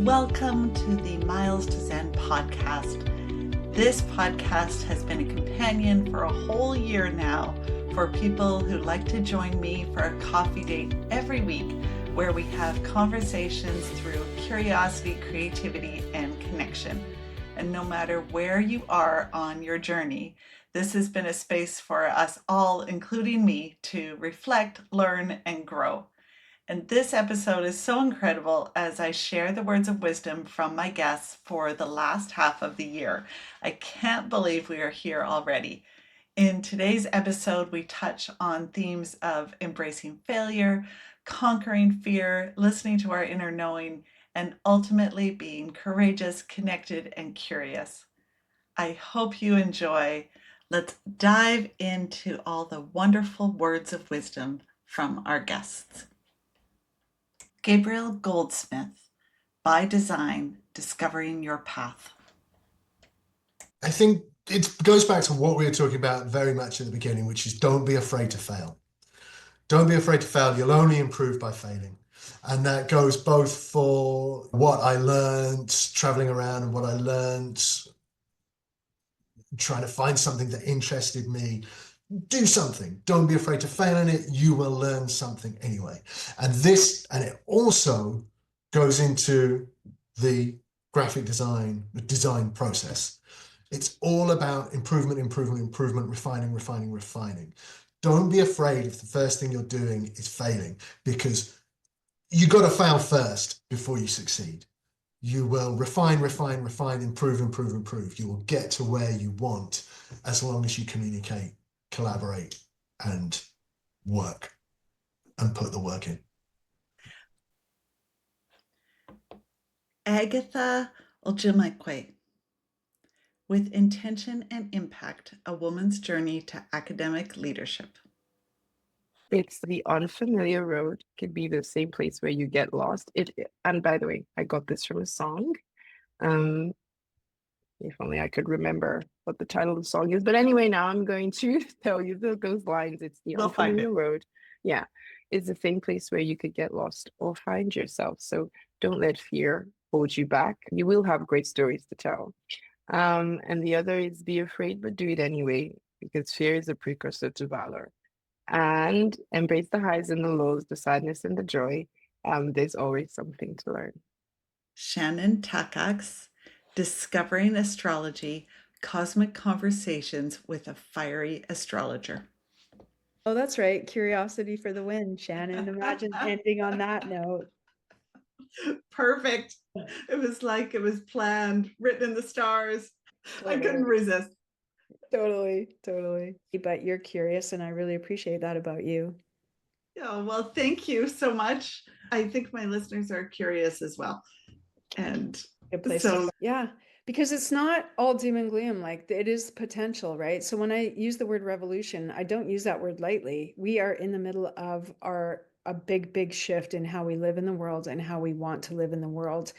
Welcome to the Miles to Zen podcast. This podcast has been a companion for a whole year now for people who like to join me for a coffee date every week where we have conversations through curiosity, creativity, and connection. And no matter where you are on your journey, this has been a space for us all, including me, to reflect, learn, and grow. And this episode is so incredible as I share the words of wisdom from my guests for the last half of the year. I can't believe we are here already. In today's episode, we touch on themes of embracing failure, conquering fear, listening to our inner knowing, and ultimately being courageous, connected, and curious. I hope you enjoy. Let's dive into all the wonderful words of wisdom from our guests. Gabriel Goldsmith, By Design, Discovering Your Path. I think it goes back to what we were talking about very much at the beginning, which is don't be afraid to fail. Don't be afraid to fail. You'll only improve by failing. And that goes both for what I learned traveling around and what I learned trying to find something that interested me. Do something. Don't be afraid to fail in it. You will learn something anyway. And it also goes into the graphic design process. It's all about improvement, refining. Don't be afraid if the first thing you're doing is failing, because you got to fail first before you succeed. You will refine, improve. You will get to where you want as long as you communicate, collaborate, and work, and put the work in. Agatha Ojimelukwe, With Intention and Impact, A Woman's Journey to Academic Leadership. It's the unfamiliar road could be the same place where you get lost. And by the way, I got this from a song. If only I could remember what the title of the song is. But anyway, now I'm going to tell you those lines. It's the unfamiliar road. Yeah, it's the same place where you could get lost or find yourself. So don't let fear hold you back. You will have great stories to tell. And the other is be afraid, but do it anyway, because fear is a precursor to valor. And embrace the highs and the lows, the sadness and the joy. There's always something to learn. Shannon Takacs, Discovering Astrology, Cosmic Conversations with a Fiery Astrologer. Oh, that's right. Curiosity for the win, Shannon. Imagine ending on that note. Perfect. It was like it was planned, written in the stars. Totally. I couldn't resist. Totally. But you're curious, and I really appreciate that about you. Yeah, well, thank you so much. I think my listeners are curious as well. And yeah, because it's not all doom and gloom. Like, it is potential, right? So when I use the word revolution, I don't use that word lightly. We are in the middle of a big shift in how we live in the world and how we want to live in the world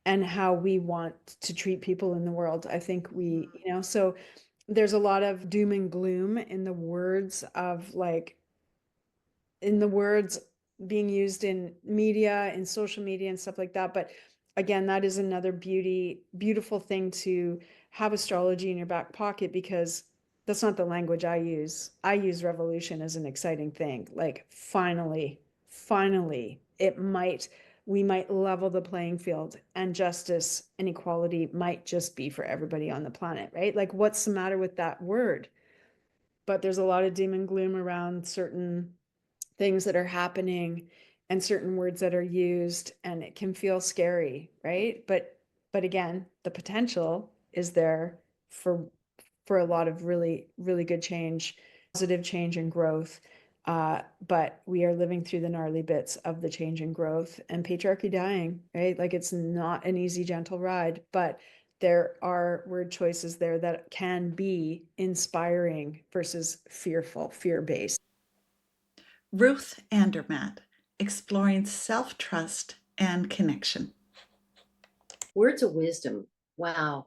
and how we want to treat people in the world. I think so there's a lot of doom and gloom in the words being used in media, in social media and stuff like that. But again, that is another beautiful thing to have astrology in your back pocket, because that's not the language I use. I use revolution as an exciting thing. Like, finally, we might level the playing field, and justice and equality might just be for everybody on the planet, right? Like, what's the matter with that word? But there's a lot of doom and gloom around certain things that are happening and certain words that are used, and it can feel scary, right? But again, the potential is there for a lot of really, really good change, positive change and growth. But we are living through the gnarly bits of the change and growth, and patriarchy dying, right? Like, it's not an easy, gentle ride, but there are word choices there that can be inspiring versus fear-based. Ruth Andermatt, Exploring Self-Trust and Connection. Words of wisdom. Wow.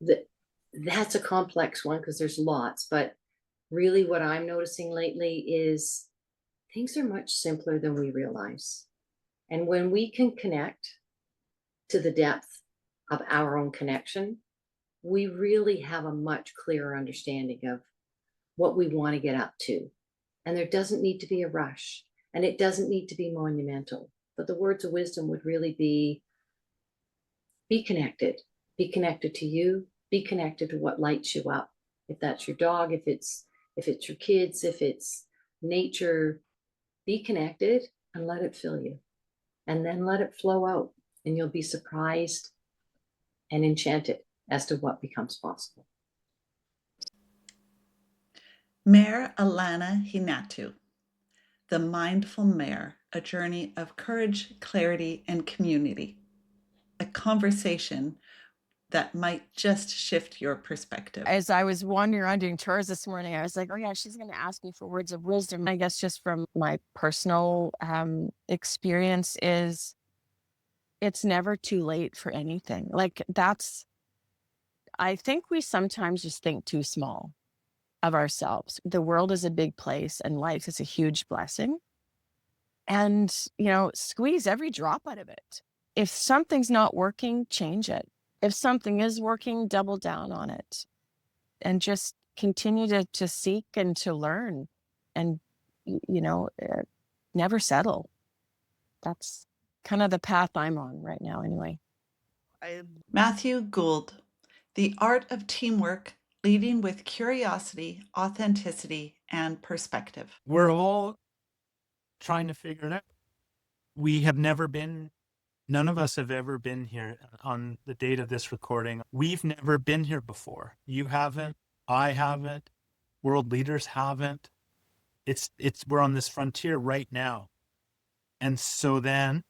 That's a complex one because there's lots, but really what I'm noticing lately is things are much simpler than we realize. And when we can connect to the depth of our own connection, we really have a much clearer understanding of what we want to get up to. And there doesn't need to be a rush, and it doesn't need to be monumental. But the words of wisdom would really be connected. Be connected to you. Be connected to what lights you up. If that's your dog, if it's your kids, if it's nature, be connected and let it fill you. And then let it flow out, and you'll be surprised and enchanted as to what becomes possible. Mayor Alanna Hnatiw, The Mindful Mayor, A Journey of Courage, Clarity, and Community. A conversation that might just shift your perspective. As I was wandering around doing tours this morning, I was like, oh yeah, she's going to ask me for words of wisdom. I guess just from my personal experience is it's never too late for anything. Like I think we sometimes just think too small of ourselves. The world is a big place and life is a huge blessing. And, squeeze every drop out of it. If something's not working, change it. If something is working, double down on it. And just continue to seek and to learn and, never settle. That's kind of the path I'm on right now anyway. Matthew Gould, The Art of Teamwork, Leading with Curiosity, Authenticity, and Perspective. We're all trying to figure it out. None of us have ever been here on the date of this recording. We've never been here before. You haven't, I haven't, world leaders haven't. We're on this frontier right now. And so then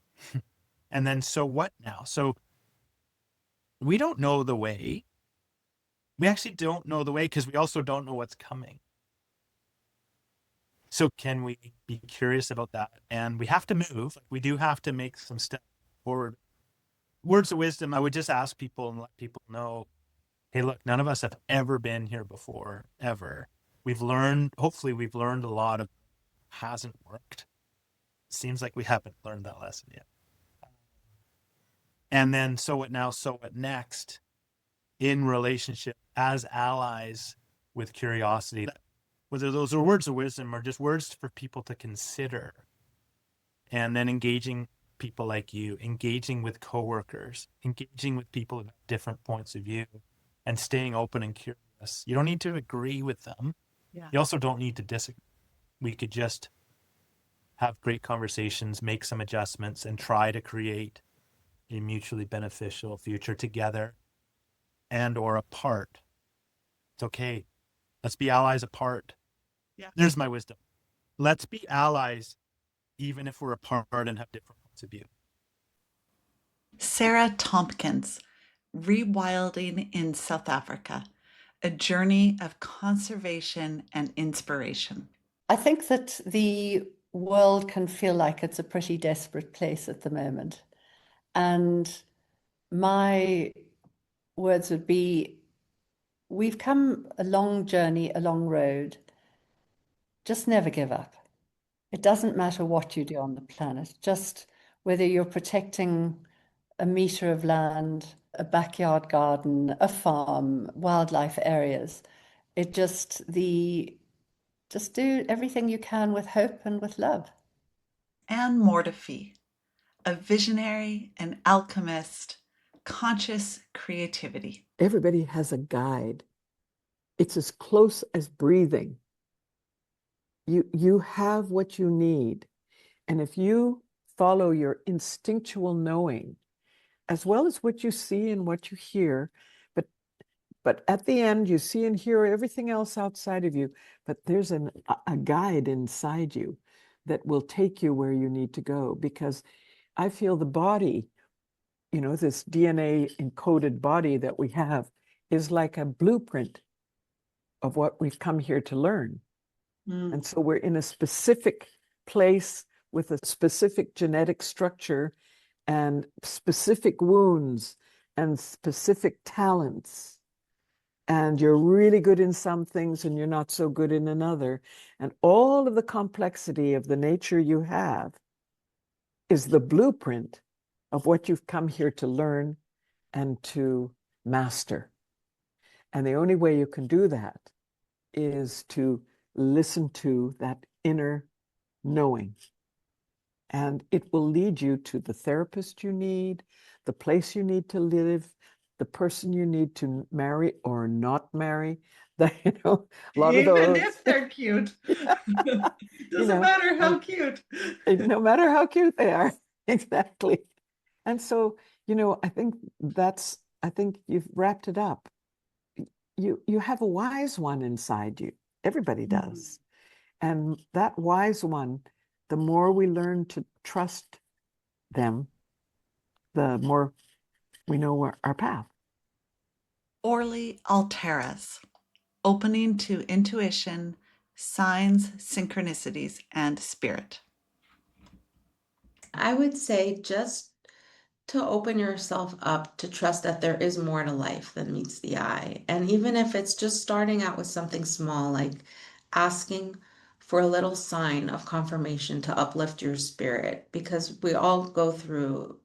so what now? So we don't know the way. We actually don't know the way because we also don't know what's coming. So can we be curious about that? And we have to move. We do have to make some steps forward. Words of wisdom, I would just ask people and let people know, hey, look, none of us have ever been here before, ever. Hopefully we've learned a lot of hasn't worked. Seems like we haven't learned that lesson yet. And then so what now, so what next in relationship as allies with curiosity, whether those are words of wisdom or just words for people to consider, and then engaging people like you, engaging with coworkers, engaging with people with different points of view, and staying open and curious. You don't need to agree with them. Yeah. You also don't need to disagree. We could just have great conversations, make some adjustments, and try to create a mutually beneficial future together and or apart. It's okay. Let's be allies apart. Yeah. There's my wisdom. Let's be allies even if we're apart and have different points of view. Sarah Tompkins, Rewilding in South Africa, A Journey of Conservation and Inspiration. I think that the world can feel like it's a pretty desperate place at the moment. And my words would be, we've come a long journey, a long road. Just never give up. It doesn't matter what you do on the planet, just whether you're protecting a meter of land, a backyard garden, a farm, wildlife areas. Just do everything you can with hope and with love. Ann Mortifee, a visionary, an alchemist, conscious creativity. Everybody has a guide. It's as close as breathing. You have what you need. And if you follow your instinctual knowing, as well as what you see and what you hear, but at the end, you see and hear everything else outside of you, but there's a guide inside you that will take you where you need to go. Because I feel the body, this DNA encoded body that we have is like a blueprint of what we've come here to learn. And so we're in a specific place with a specific genetic structure and specific wounds and specific talents. And you're really good in some things and you're not so good in another. And all of the complexity of the nature you have is the blueprint of what you've come here to learn and to master. And the only way you can do that is to listen to that inner knowing. And it will lead you to the therapist you need, the place you need to live, the person you need to marry or not marry. A lot Even of those. if they're cute. Doesn't matter how cute. No matter how cute they are. Exactly. And so, I think you've wrapped it up. You have a wise one inside you. Everybody does. And that wise one, the more we learn to trust them, the more we know our path. Orly Altaras, Opening to Intuition, Signs, Synchronicities, and Spirit. I would say just to open yourself up to trust that there is more to life than meets the eye. And even if it's just starting out with something small, like asking for a little sign of confirmation to uplift your spirit, because we all go through,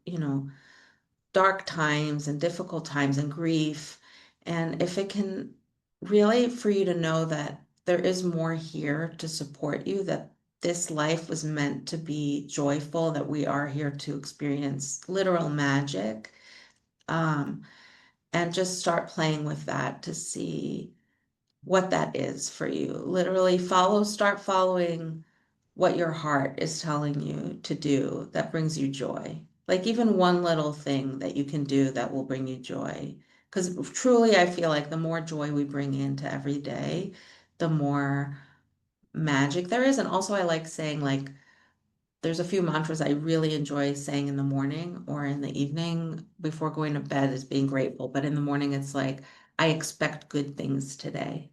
dark times and difficult times and grief. And if it can really, for you to know that there is more here to support you, that this life was meant to be joyful, that we are here to experience literal magic, and just start playing with that to see what that is for you. Literally start following what your heart is telling you to do that brings you joy. Like even one little thing that you can do that will bring you joy. Because truly, I feel like the more joy we bring into every day, the more magic there is. And also I like saying, like, there's a few mantras I really enjoy saying in the morning or in the evening before going to bed, is being grateful. But in the morning, it's like, I expect good things today.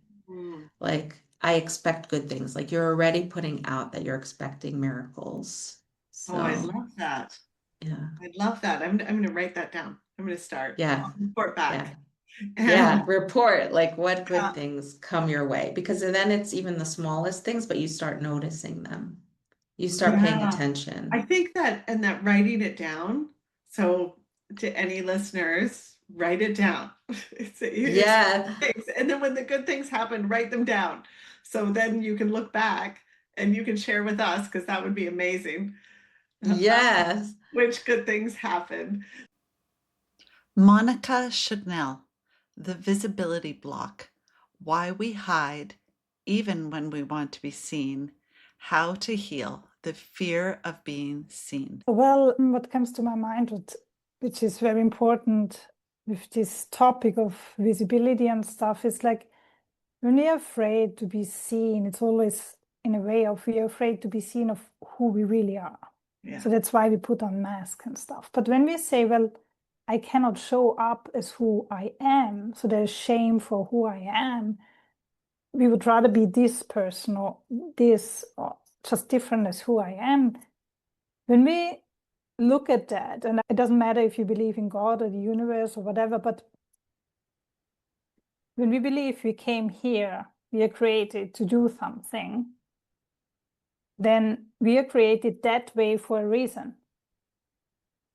Like, I expect good things. Like, you're already putting out that you're expecting miracles. So, I love that. Yeah. I love that. I'm going to write that down. I'm going to start. Yeah. I'll report back. Yeah. Report like what good things come your way, because then it's even the smallest things, but you start noticing them. You start paying attention. I think that, and that writing it down. So to any listeners, write it down. And then when the good things happen, write them down. So then you can look back and you can share with us, because that would be amazing. Yes. Which good things happen. Monika Tschuggnall, The Visibility Block, Why We Hide, Even When We Want to Be Seen, How to Heal the Fear of Being Seen. Well, what comes to my mind, which is very important with this topic of visibility and stuff, is like when we're afraid to be seen, it's always in a way of we're afraid to be seen of who we really are. Yeah. So that's why we put on masks and stuff. But when we say, well, I cannot show up as who I am, so there's shame for who I am, we would rather be this person or this, or just different as who I am. When we look at that, and it doesn't matter if you believe in God or the universe or whatever, but when we believe we came here, we are created to do something, then we are created that way for a reason.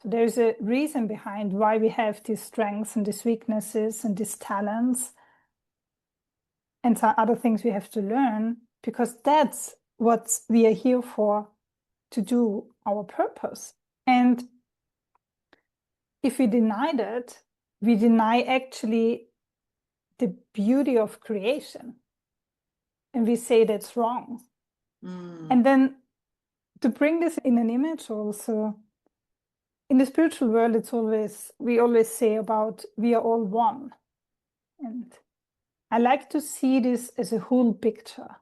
So there's a reason behind why we have these strengths and these weaknesses and these talents and some other things we have to learn, because that's what we are here for, to do our purpose. And if we deny that, we deny actually the beauty of creation. And we say that's wrong. And then to bring this in an image also, in the spiritual world, we always say about we are all one. And I like to see this as a whole picture,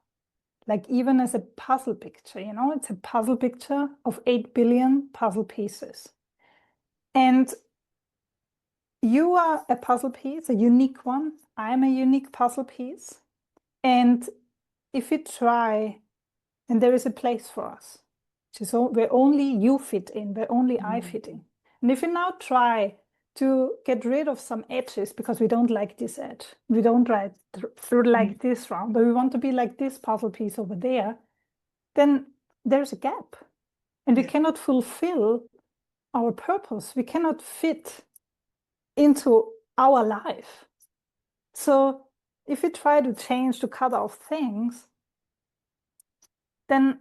like even as a puzzle picture, it's a puzzle picture of 8 billion puzzle pieces. And you are a puzzle piece, a unique one. I'm a unique puzzle piece. And if we try, and there is a place for us, which is where only you fit in, where only I fit in. And if we now try to get rid of some edges, because we don't like this edge, we don't like this round, but we want to be like this puzzle piece over there, then there's a gap. And we cannot fulfill our purpose. We cannot fit into our life. So if we try to change, to cut off things, then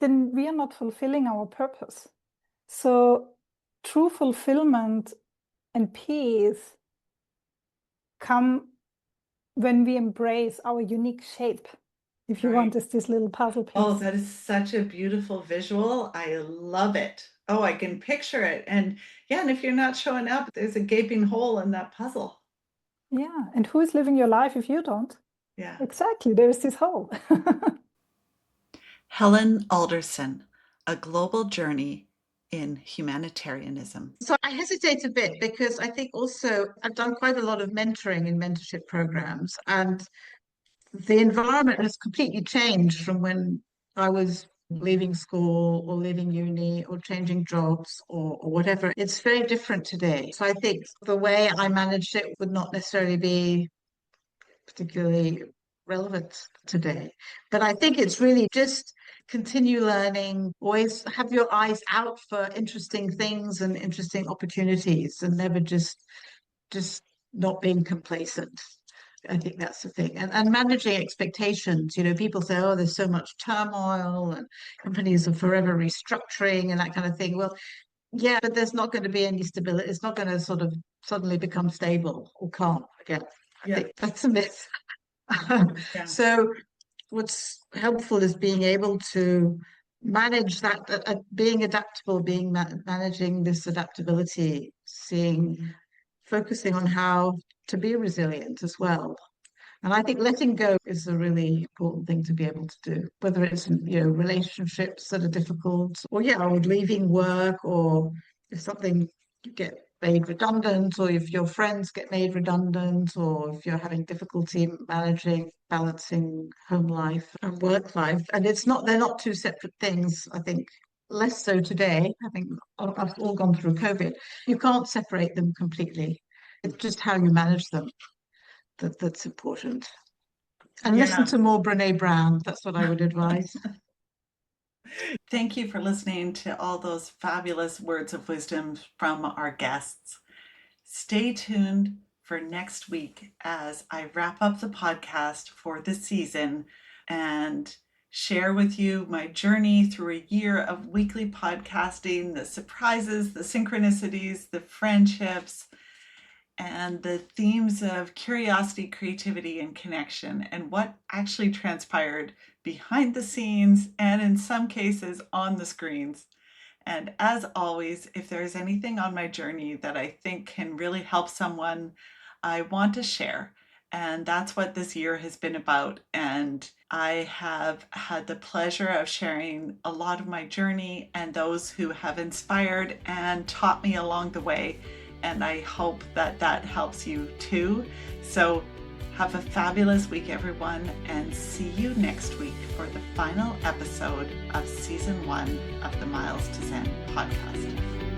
we are not fulfilling our purpose. So true fulfillment and peace come when we embrace our unique shape. If you want, this little puzzle piece. Oh, that is such a beautiful visual. I love it. Oh, I can picture it. And yeah, and if you're not showing up, there's a gaping hole in that puzzle. Yeah, and who is living your life if you don't? Yeah. Exactly, there's this hole. Helen Alderson, A Global Journey in Humanitarianism. So I hesitate a bit because I think also I've done quite a lot of mentoring in mentorship programs, and the environment has completely changed from when I was leaving school or leaving uni or changing jobs or whatever. It's very different today. So I think the way I managed it would not necessarily be particularly relevant today. But I think it's really just continue learning, always have your eyes out for interesting things and interesting opportunities, and never just not being complacent. I think that's the thing. And managing expectations. You know, people say, oh, there's so much turmoil and companies are forever restructuring and that kind of thing. Well, yeah, but there's not going to be any stability. It's not going to sort of suddenly become stable or calm again. I think that's a myth. So what's helpful is being able to manage that, being adaptable, managing this adaptability, focusing on how to be resilient as well. And I think letting go is a really important thing to be able to do, whether it's, you know, relationships that are difficult, or leaving work, or if something you get made redundant, or if your friends get made redundant, or if you're having difficulty balancing home life and work life. And they're not two separate things. I think less so today. I think I've all gone through COVID. You can't separate them completely. It's just how you manage them that's important. And listen to more Brené Brown. That's what I would advise. Thank you for listening to all those fabulous words of wisdom from our guests. Stay tuned for next week as I wrap up the podcast for this season and share with you my journey through a year of weekly podcasting, the surprises, the synchronicities, the friendships, and the themes of curiosity, creativity, and connection, and what actually transpired behind the scenes and in some cases on the screens. And as always, if there's anything on my journey that I think can really help someone, I want to share. And that's what this year has been about. And I have had the pleasure of sharing a lot of my journey and those who have inspired and taught me along the way. And I hope that helps you too. So have a fabulous week, everyone, and see you next week for the final episode of Season 1 of the Miles to Zen podcast.